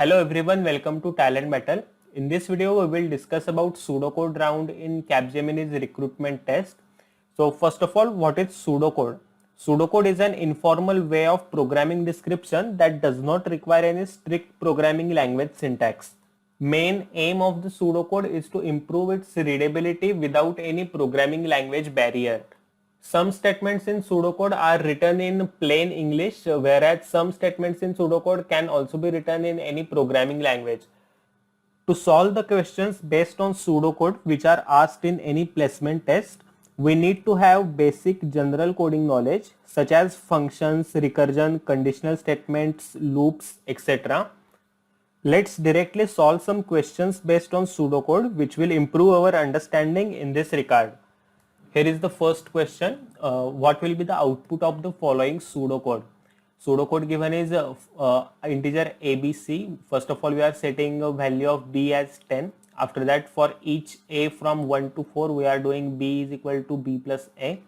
Hello everyone, welcome to Talent Battle. In this video, we will discuss about pseudocode round in Capgemini's recruitment test. So first of all, what is pseudocode? Pseudocode is an informal way of programming description that does not require any strict programming language syntax. Main aim of the pseudocode is to improve its readability without any programming language barrier. Some statements in pseudocode are written in plain English, whereas some statements in pseudocode can also be written in any programming language. To solve the questions based on pseudocode which are asked in any placement test, we need to have basic general coding knowledge such as functions, recursion, conditional statements, loops, etc. Let's directly solve some questions based on pseudocode which will improve our understanding in this regard. Here is the first question. What will be the output of the following pseudocode? Pseudocode given is integer ABC. First of all, we are setting a value of B as 10. After that, for each A from 1 to 4, we are doing B is equal to B plus A.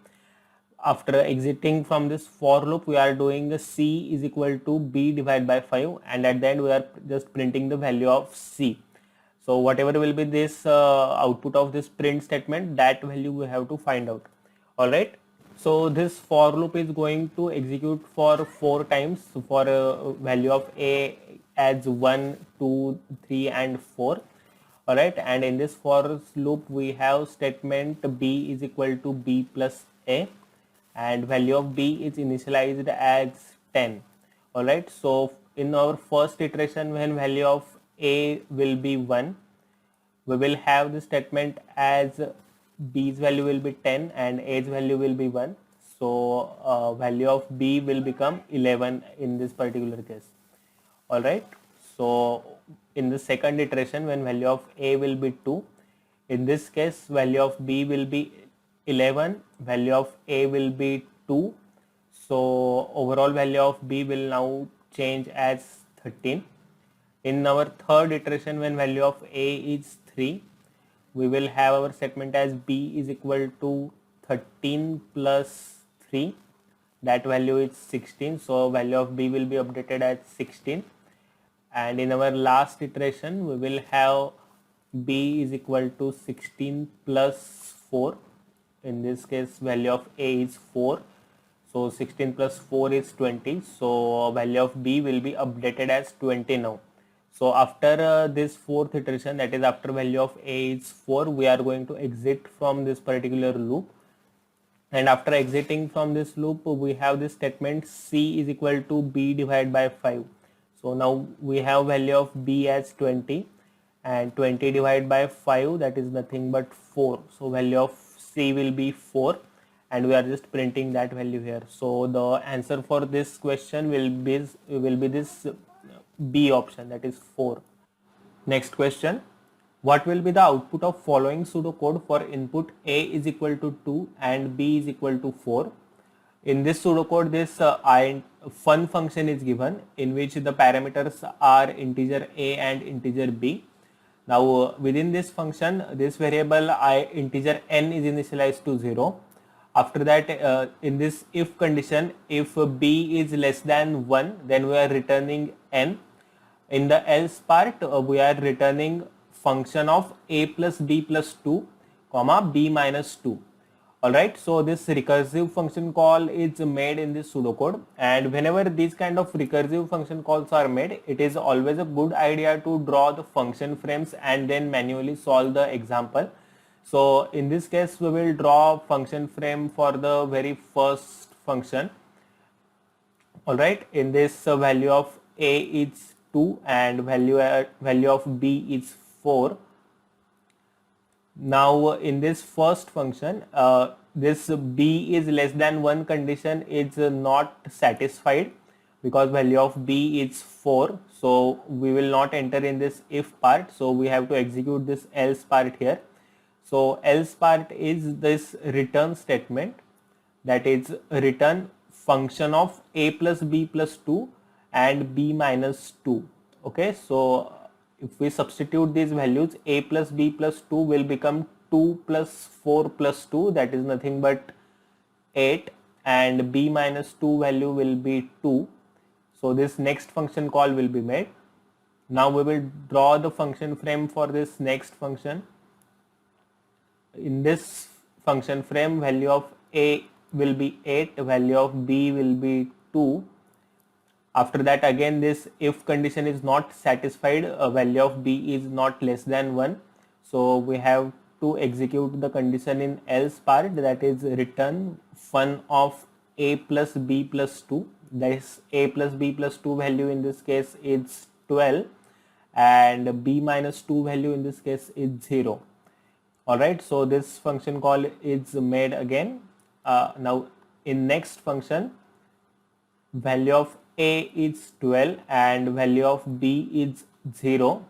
After exiting from this for loop, we are doing C is equal to B divided by 5, and at the end we are just printing the value of C. So whatever will be this output of this print statement, that value we have to find out. Alright. So this for loop is going to execute for 4 times for a value of A as 1, 2, 3 and 4. Alright. And in this for loop we have statement B is equal to B plus A, and value of B is initialized as 10. Alright. So in our first iteration, when value of A will be 1, we will have the statement as B's value will be 10 and A's value will be 1. So value of B will become 11 in this particular case. Alright. So in the second iteration, when value of A will be 2, in this case value of B will be 11, value of A will be 2. So overall value of B will now change as 13. In our third iteration, when value of A is 3, we will have our statement as B is equal to 13 plus 3. That value is 16. So value of B will be updated as 16. And in our last iteration, we will have B is equal to 16 plus 4. In this case, value of A is 4. So 16 plus 4 is 20. So value of B will be updated as 20 now. So after this fourth iteration, that is after value of A is 4, we are going to exit from this particular loop. And after exiting from this loop, we have this statement C is equal to B divided by 5. So now we have value of B as 20, and 20 divided by 5, that is nothing but 4. So value of C will be 4, and we are just printing that value here. So the answer for this question will be this B option, that is 4. Next question. What will be the output of following pseudocode for input A is equal to 2 and B is equal to 4? In this pseudocode, this fun function is given in which the parameters are integer A and integer B. Now within this function, this variable integer n is initialized to 0. After that, in this if condition, if B is less than 1, then we are returning n. In the else part, we are returning function of A plus B plus 2, comma B minus 2. Alright, so this recursive function call is made in this pseudocode, and whenever these kind of recursive function calls are made, it is always a good idea to draw the function frames and then manually solve the example. So in this case, we will draw function frame for the very first function. Alright, in this value of A is 2 and value of B is 4. Now in this first function, this B is less than 1 condition is not satisfied because value of B is 4. So we will not enter in this if part. So we have to execute this else part here. So else part is this return statement, that is return function of A plus B plus 2 and B minus 2. Okay, so if we substitute these values, A plus B plus 2 will become 2 plus 4 plus 2, that is nothing but 8, and B minus 2 value will be 2. So this next function call will be made. Now we will draw the function frame for this next function. In this function frame, value of a will be 8, value of b will be 2. After that, again this if condition is not satisfied, value of b is not less than 1. So we have to execute the condition in else part, that is return fun of a plus b plus 2. That is a plus b plus 2 value in this case is 12 and b minus 2 value in this case is 0. Alright, so this function call is made again. Now in next function, value of a is 12 and value of b is 0.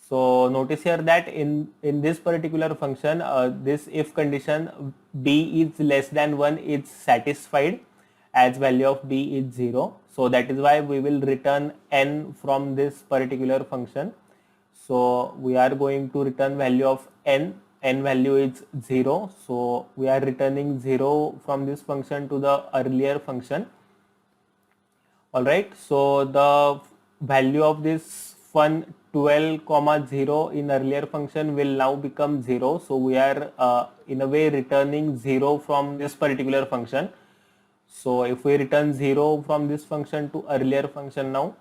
So notice here that in this particular function, this if condition b is less than 1 is satisfied as value of b is 0. So that is why we will return n from this particular function. So we are going to return value of n value is 0. So we are returning 0 from this function to the earlier function. Alright, so the value of this fun 12 comma 0 in earlier function will now become 0. So we are in a way returning 0 from this particular function. So if we return 0 from this function to earlier function now,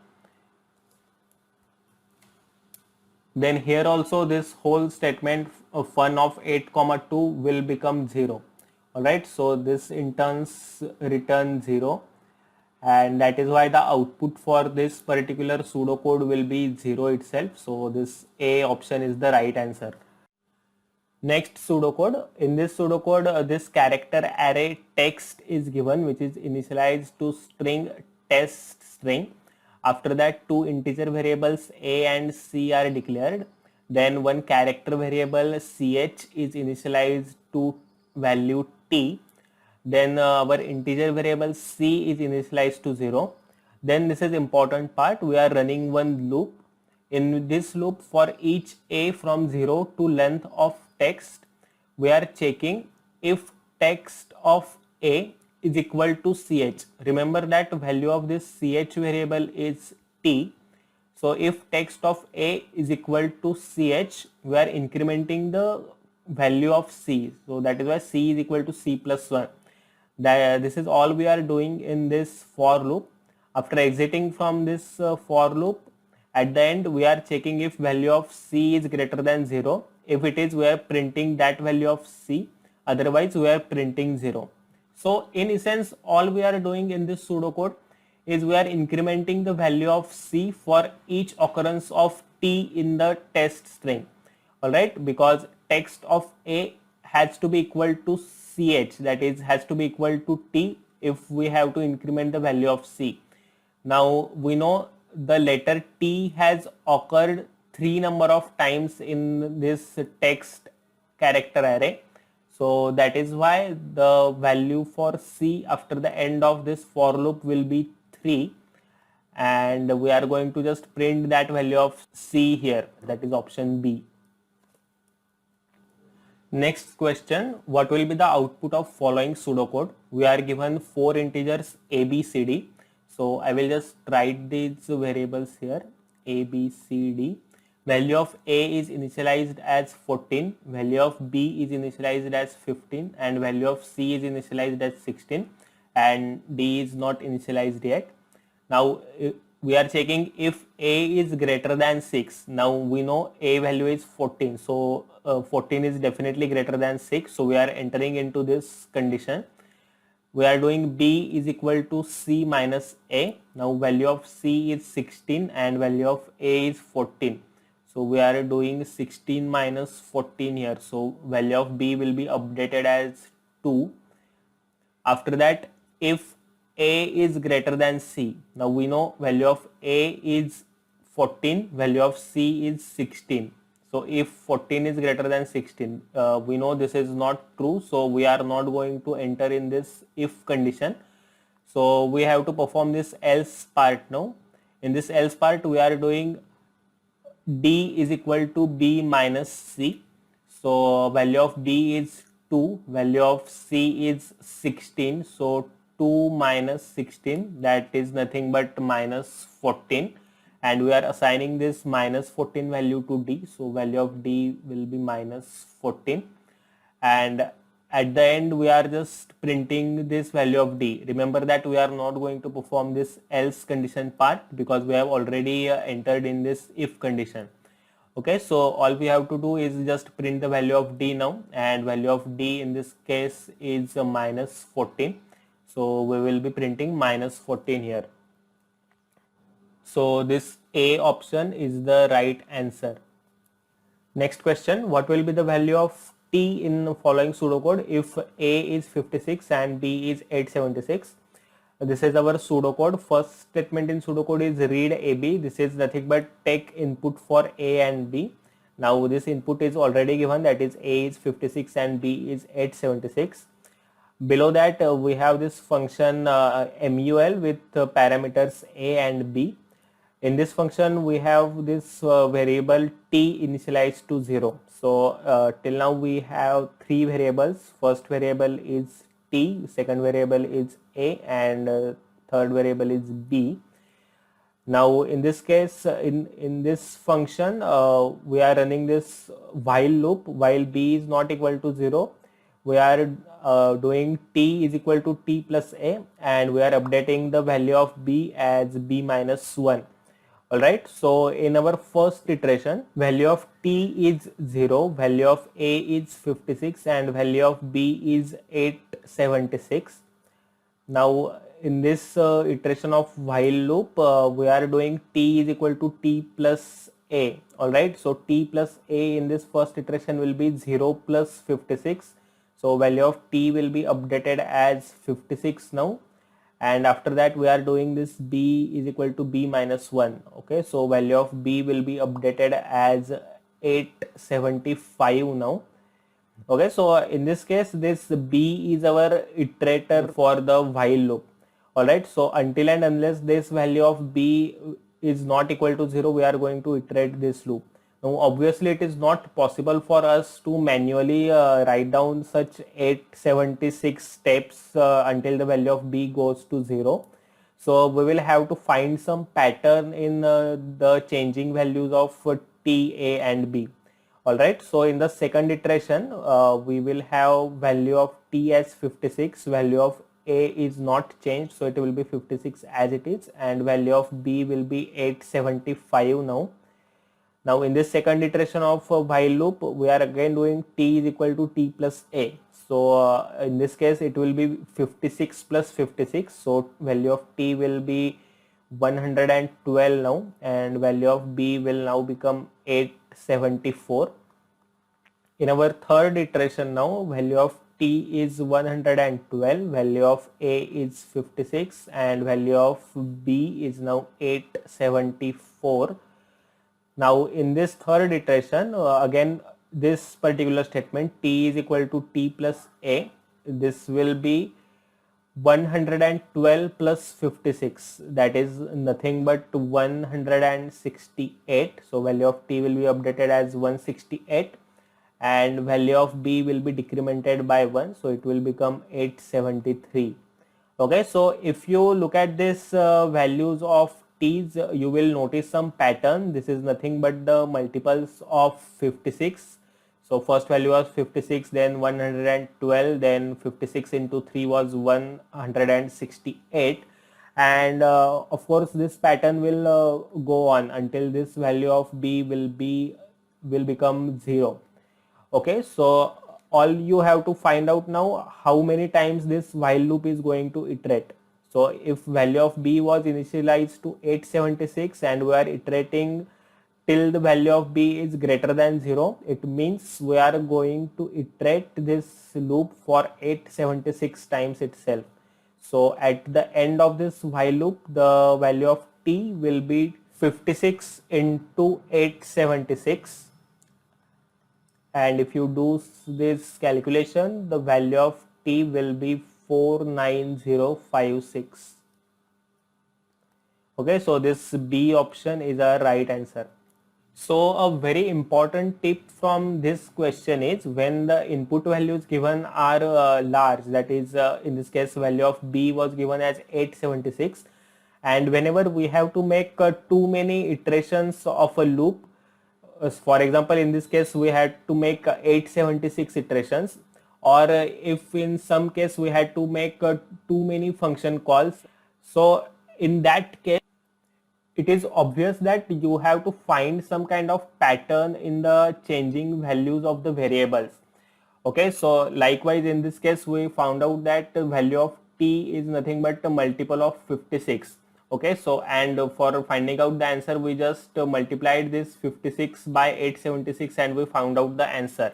then here also this whole statement of fun of 8 comma 2 will become 0. Alright, so this in turns return 0. And that is why the output for this particular pseudocode will be 0 itself. So this A option is the right answer. Next pseudocode. In this pseudocode, this character array text is given, which is initialized to string test string. After that, two integer variables a and c are declared. Then one character variable ch is initialized to value t. Then our integer variable c is initialized to 0. Then this is important part, we are running one loop. In this loop, for each a from 0 to length of text, we are checking if text of a is equal to ch. Remember that value of this ch variable is t. So if text of a is equal to ch, we are incrementing the value of c. So that is why c is equal to c plus 1. This is all we are doing in this for loop. After exiting from this for loop, at the end we are checking if value of c is greater than 0. If it is, we are printing that value of c, otherwise we are printing 0. So in essence, all we are doing in this pseudocode is we are incrementing the value of c for each occurrence of t in the test string. Alright, because text of a has to be equal to ch, that is has to be equal to t if we have to increment the value of c. Now we know the letter t has occurred 3 number of times in this text character array. So that is why the value for c after the end of this for loop will be 3, and we are going to just print that value of c here, that is option B. Next question, what will be the output of following pseudocode? We are given 4 integers a, b, c, d. So I will just write these variables here, a, b, c, d. Value of a is initialized as 14, value of b is initialized as 15, and value of c is initialized as 16, and d is not initialized yet. Now we are checking if a is greater than 6. Now we know a value is 14, so 14 is definitely greater than 6, so we are entering into this condition. We are doing b is equal to c minus a. Now value of c is 16 and value of a is 14. So we are doing 16 minus 14 here. So value of b will be updated as 2. After that, if a is greater than c. Now we know value of a is 14, value of c is 16. So if 14 is greater than 16, we know this is not true. So we are not going to enter in this if condition. So we have to perform this else part now. In this else part, we are doing d is equal to b minus c. So value of b is 2, value of c is 16. So 2 minus 16, that is nothing but minus 14, and we are assigning this minus 14 value to d. So value of d will be minus 14, and at the end we are just printing this value of d. Remember that we are not going to perform this else condition part because we have already entered in this if condition. Okay, so all we have to do is just print the value of d now, and value of d in this case is minus 14. So we will be printing minus 14 here. So this A option is the right answer. Next question, what will be the value of t in the following pseudocode if A is 56 and B is 876? This is our pseudocode. First statement in pseudocode is read AB. This is nothing but take input for A and B. Now this input is already given, that is A is 56 and B is 876. Below that we have this function mul with parameters A and B. In this function we have this variable t initialized to 0. So till now we have three variables. First variable is t, second variable is A, and third variable is B. Now in this case, in this function we are running this while loop. While b is not equal to 0, we are doing t is equal to t plus A, and we are updating the value of b as b minus 1. Alright, so in our first iteration, value of t is 0, value of A is 56, and value of B is 876. Now in this iteration of while loop, we are doing t is equal to t plus A. Alright, so t plus A in this first iteration will be 0 plus 56. So value of t will be updated as 56 now. And after that we are doing this b is equal to b minus 1. Okay, so value of b will be updated as 875 now. Okay, so in this case this b is our iterator for the while loop. Alright, so until and unless this value of b is not equal to 0, we are going to iterate this loop. Now obviously it is not possible for us to manually write down such 876 steps until the value of b goes to 0. So we will have to find some pattern in the changing values of t, a and b. Alright, so in the second iteration we will have value of t as 56, value of a is not changed, so it will be 56 as it is, and value of b will be 875 now. Now in this second iteration of while loop, we are again doing t is equal to t plus A. So in this case it will be 56 plus 56. So value of t will be 112 now, and value of b will now become 874. In our third iteration now, value of t is 112, value of A is 56, and value of b is now 874. Now in this third iteration, again this particular statement t is equal to t plus A, this will be 112 plus 56, that is nothing but 168. So value of t will be updated as 168, and value of b will be decremented by 1, so it will become 873. Okay, so if you look at this values of t's, you will notice some pattern. This is nothing but the multiples of 56. So first value was 56, then 112, then 56 into 3 was 168, and of course this pattern will go on until this value of b will become 0. Okay, so all you have to find out now how many times this while loop is going to iterate. So if value of b was initialized to 876 and we are iterating till the value of b is greater than 0, it means we are going to iterate this loop for 876 times itself. So at the end of this while loop, the value of t will be 56 into 876, and if you do this calculation, the value of t will be 49056. Okay, so this B option is our right answer. So a very important tip from this question is when the input values given are large, that is in this case value of B was given as 876, and whenever we have to make too many iterations of a loop, for example in this case we had to make 876 iterations, or if in some case we had to make too many function calls, so in that case it is obvious that you have to find some kind of pattern in the changing values of the variables. Okay, so likewise in this case we found out that the value of t is nothing but a multiple of 56. Okay, so and for finding out the answer we just multiplied this 56 by 876 and we found out the answer.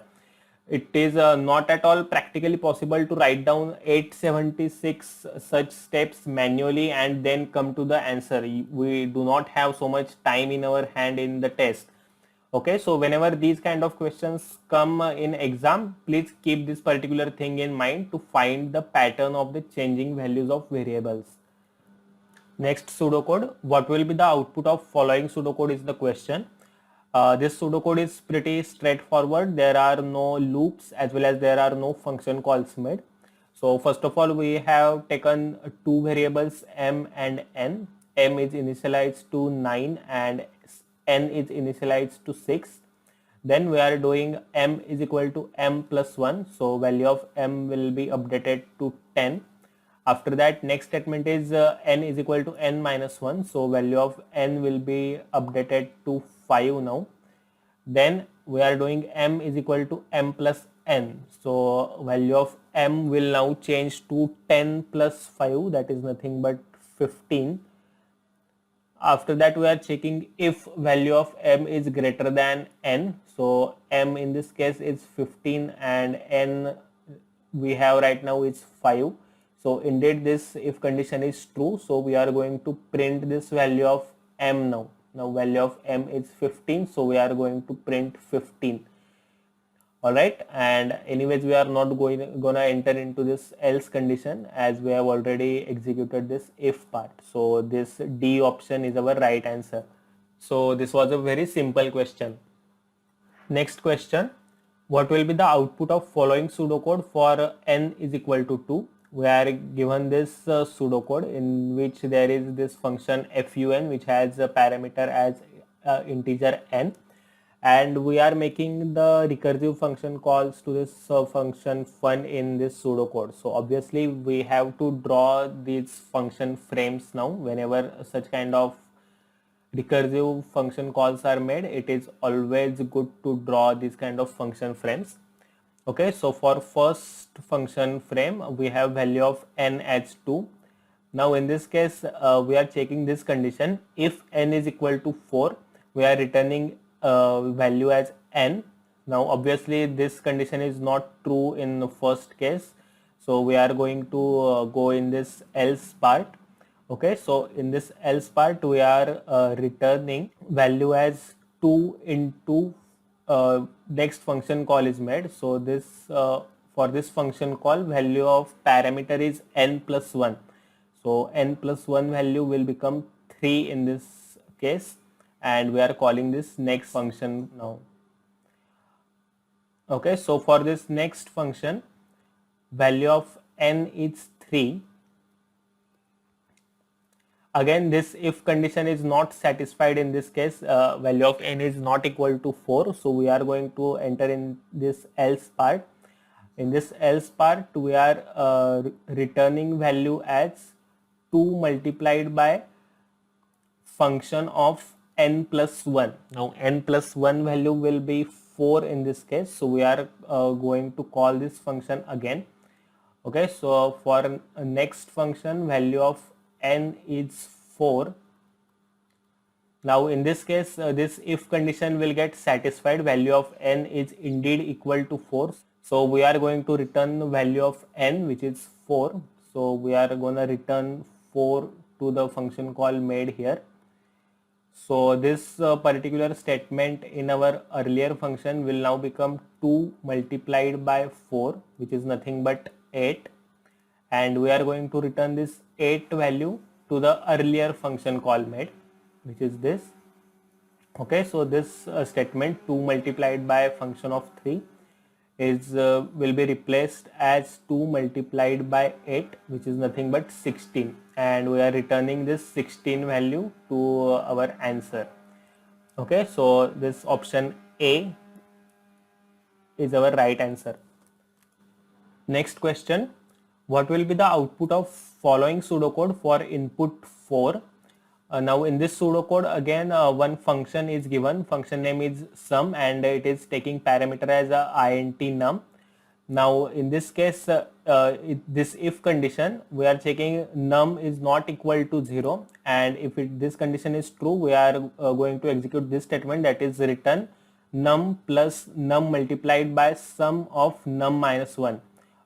It is not at all practically possible to write down 876 such steps manually and then come to the answer. We do not have so much time in our hand in the test. Okay, so whenever these kind of questions come in exam, please keep this particular thing in mind to find the pattern of the changing values of variables. Next pseudocode, what will be the output of following pseudocode is the question. This pseudocode is pretty straightforward. There are no loops as well as there are no function calls made. So first of all, we have taken two variables m and n. M is initialized to 9 and n is initialized to 6. Then we are doing m is equal to m plus 1. So value of m will be updated to 10. After that, next statement is n is equal to n minus 1. So value of n will be updated to 5 now. Then we are doing m is equal to m plus n. So value of m will now change to 10 plus 5, that is nothing but 15. After that we are checking if value of m is greater than n. So m in this case is 15 and n we have right now is 5. So indeed this if condition is true, so we are going to print this value of m now. Now value of m is 15, so we are going to print 15. Alright, and anyways we are not gonna enter into this else condition as we have already executed this if part. So this D option is our right answer. So this was a very simple question. Next question, what will be the output of following pseudocode for n is equal to 2? We are given this pseudocode in which there is this function fun which has a parameter as integer n, and we are making the recursive function calls to this function fun in this pseudocode. So obviously we have to draw these function frames now. Whenever such kind of recursive function calls are made, it is always good to draw these kind of function frames. Okay, so for first function frame we have value of n as 2. Now in this case we are checking this condition. If n is equal to 4, we are returning value as n. Now obviously this condition is not true in the first case, so we are going to go in this else part. Okay, so in this else part we are returning value as 2 into next function call is made. So this for this function call value of parameter is n plus 1. So n plus 1 value will become 3 in this case, and we are calling this next function now. Okay, so for this next function value of n is 3. Again this if condition is not satisfied in this case, value of n is not equal to 4, so we are going to enter in this else part. In this else part we are returning value as 2 multiplied by function of n plus 1. Now n plus 1 value will be 4 in this case, so we are going to call this function again. Okay, so for next function value of n is 4. Now in this case this if condition will get satisfied, value of n is indeed equal to 4. So we are going to return the value of n which is 4. So we are going to return 4 to the function call made here. So this particular statement in our earlier function will now become 2 multiplied by 4, which is nothing but 8, and we are going to return this 8 value to the earlier function call made, which is this. Okay, so this statement 2 multiplied by function of 3 is will be replaced as 2 multiplied by 8, which is nothing but 16, and we are returning this 16 value to our answer. Okay, so this option A is our right answer. Next question, what will be the output of following pseudocode for input 4? Now in this pseudocode again one function is given, function name is sum, and it is taking parameter as a int num. Now in this case this if condition, we are checking num is not equal to 0, and if this condition is true, we are going to execute this statement, that is return num plus num multiplied by sum of num minus 1.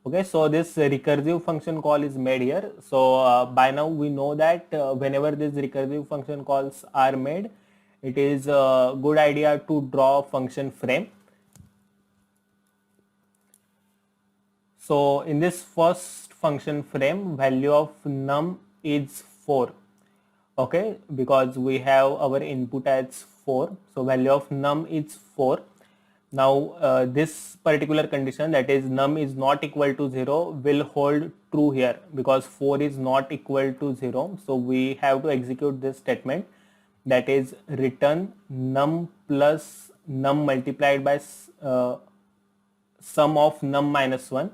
Okay, so this recursive function call is made here. So by now we know that whenever these recursive function calls are made, it is a good idea to draw function frame. So in this first function frame, value of num is 4. Okay, because we have our input as 4, so value of num is 4. Now this particular condition, that is num is not equal to 0, will hold true here because 4 is not equal to 0. So we have to execute this statement, that is return num plus num multiplied by sum of num minus 1.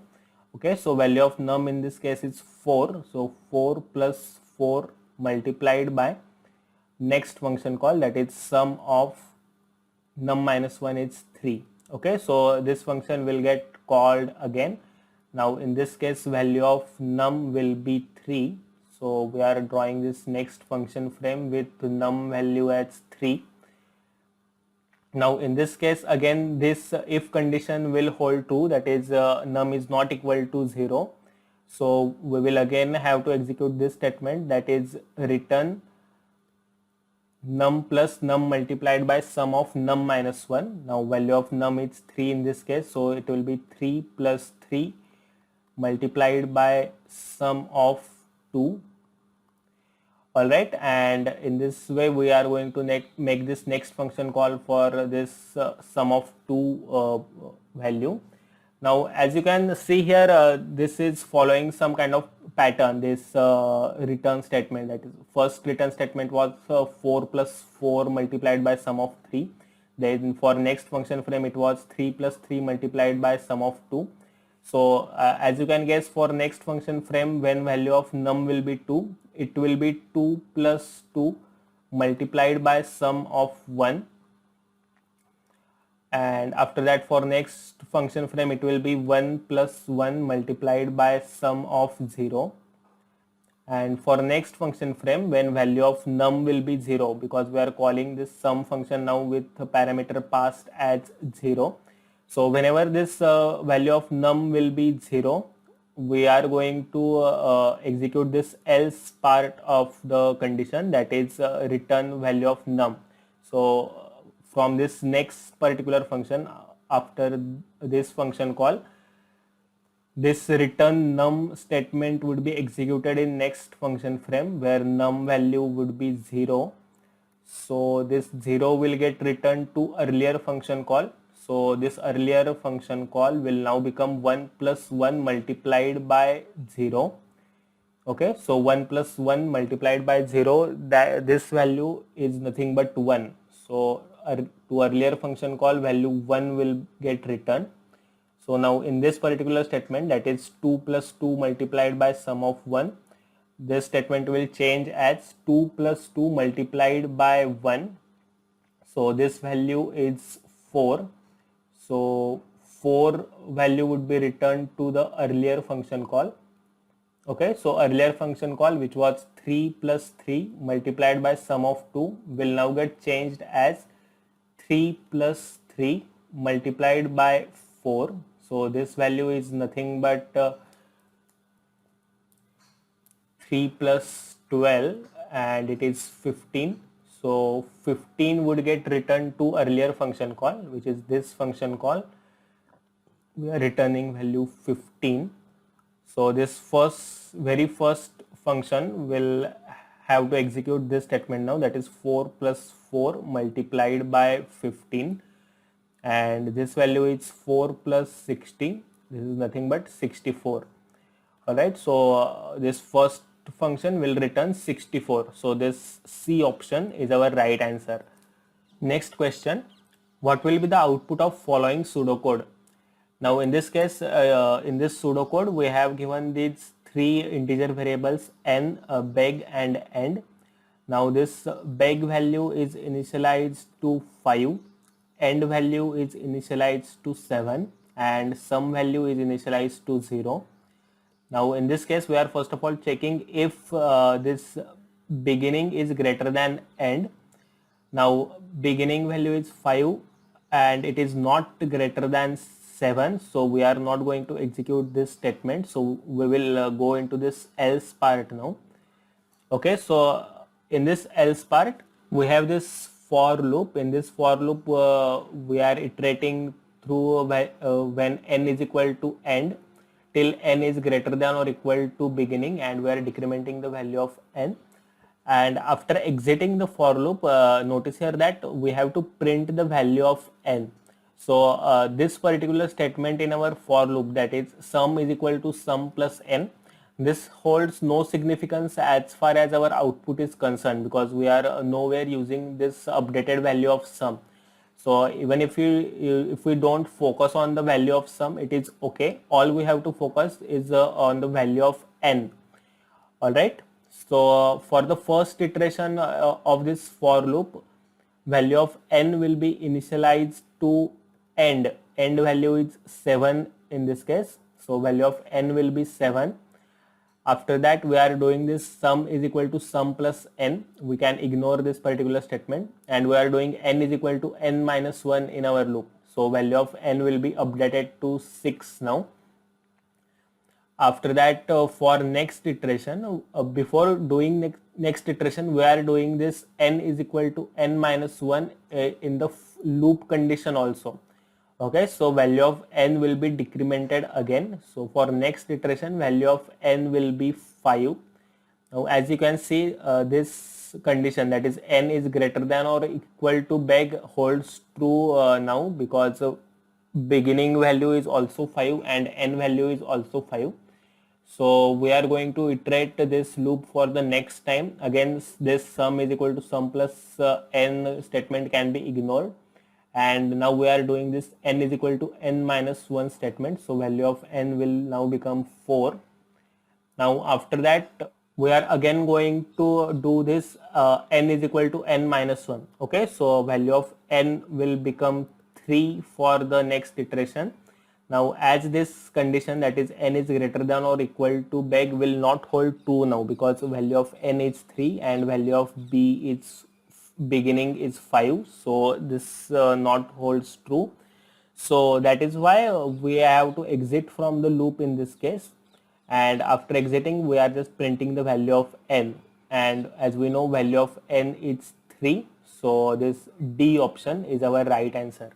Okay, so value of num in this case is 4. So 4 plus 4 multiplied by next function call, that is sum of num minus 1 is 3. Okay, so this function will get called again. Now in this case value of num will be 3. So we are drawing this next function frame with num value as 3. Now in this case again this if condition will hold true, that is num is not equal to 0. So we will again have to execute this statement, that is return num plus num multiplied by sum of num minus 1. Now value of num is 3 in this case, so it will be 3 plus 3 multiplied by sum of 2. Alright, and in this way we are going to make this next function call for this sum of 2 value. Now as you can see here, this is following some kind of pattern, this return statement, that is first return statement was 4 plus 4 multiplied by sum of 3. Then for next function frame it was 3 plus 3 multiplied by sum of 2. So as you can guess, for next function frame, when value of num will be 2, it will be 2 plus 2 multiplied by sum of 1. And after that for next function frame it will be 1 plus 1 multiplied by sum of 0. And for next function frame, when value of num will be 0, because we are calling this sum function now with the parameter passed as 0. So whenever this value of num will be 0, we are going to execute this else part of the condition, that is return value of num. So from this next particular function, after this function call, this return num statement would be executed in next function frame where num value would be 0. So this 0 will get returned to earlier function call. So this earlier function call will now become 1 plus 1 multiplied by 0. Okay, so 1 plus 1 multiplied by 0, this value is nothing but 1. So to earlier function call, value 1 will get returned. So now in this particular statement, that is 2 plus 2 multiplied by sum of 1, this statement will change as 2 plus 2 multiplied by 1. So this value is 4. So 4 value would be returned to the earlier function call. Okay, so earlier function call, which was 3 plus 3 multiplied by sum of 2, will now get changed as 3 plus 3 multiplied by 4. So this value is nothing but 3 plus 12, and it is 15. So 15 would get returned to earlier function call, which is this function call. We are returning value 15. So this very first function will have to execute this statement now, that is 4 plus 4 multiplied by 15. and this value is 4 plus 60. This is nothing but 64. Alright, so this first function will return 64. So this C option is our right answer. Next question, what will be the output of following pseudocode? Now in this case, in this pseudocode, we have given these three integer variables n, beg and end. Now this beg value is initialized to 5, end value is initialized to 7, and sum value is initialized to 0. Now in this case, we are first of all checking if this beginning is greater than end. Now beginning value is 5 and it is not greater than 7, so we are not going to execute this statement. So we will go into this else part now. Okay, so in this else part we have this for loop. In this for loop we are iterating through when n is equal to end till n is greater than or equal to beginning, and we are decrementing the value of n. And after exiting the for loop, notice here that we have to print the value of n. So this particular statement in our for loop, that is sum is equal to sum plus n, this holds no significance as far as our output is concerned, because we are nowhere using this updated value of sum. So even if we don't focus on the value of sum, it is okay. All we have to focus is on the value of n. All right. So for the first iteration of this for loop, value of n will be initialized to end. End value is 7 in this case. So value of n will be 7. After that, we are doing this sum is equal to sum plus n. We can ignore this particular statement, and we are doing n is equal to n minus 1 in our loop. So value of n will be updated to 6 now. After that, for next iteration, before doing next iteration, we are doing this n is equal to n minus 1 in the loop condition also. Okay, so value of n will be decremented again. So for next iteration, value of n will be 5. Now as you can see, this condition, that is n is greater than or equal to beg, holds true now, because beginning value is also 5 and n value is also 5. So we are going to iterate this loop for the next time. Again, this sum is equal to sum plus n statement can be ignored. And now we are doing this n is equal to n minus 1 statement. So value of n will now become 4. Now after that, we are again going to do this n is equal to n minus 1. Okay, so value of n will become 3 for the next iteration. Now as this condition, that is n is greater than or equal to beg, will not hold true now, because value of n is 3 and value of b is beginning is 5. So this not holds true. So that is why we have to exit from the loop in this case, and after exiting we are just printing the value of n, and as we know value of n is 3. So this D option is our right answer.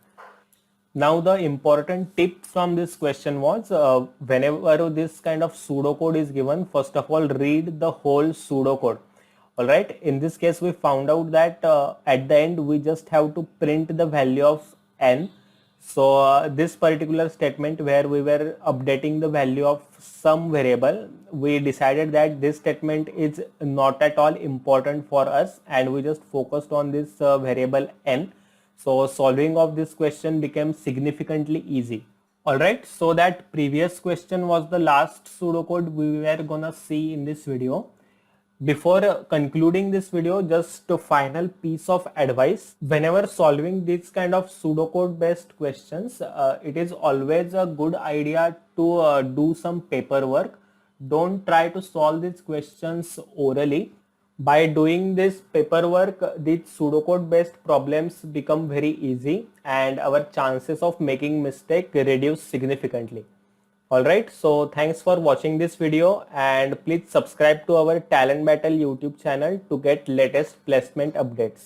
Now the important tip from this question was, whenever this kind of pseudocode is given, first of all read the whole pseudocode. Alright, in this case we found out that at the end we just have to print the value of n. So this particular statement where we were updating the value of some variable, we decided that this statement is not at all important for us, and we just focused on this variable n. So solving of this question became significantly easy. Alright, so that previous question was the last pseudocode we were gonna see in this video. Before concluding this video, just a final piece of advice. Whenever solving these kind of pseudocode based questions, it is always a good idea to do some paperwork. Don't try to solve these questions orally. By doing this paperwork, these pseudocode based problems become very easy and our chances of making mistake reduce significantly. Alright, so thanks for watching this video, and please subscribe to our Talent Battle YouTube channel to get latest placement updates.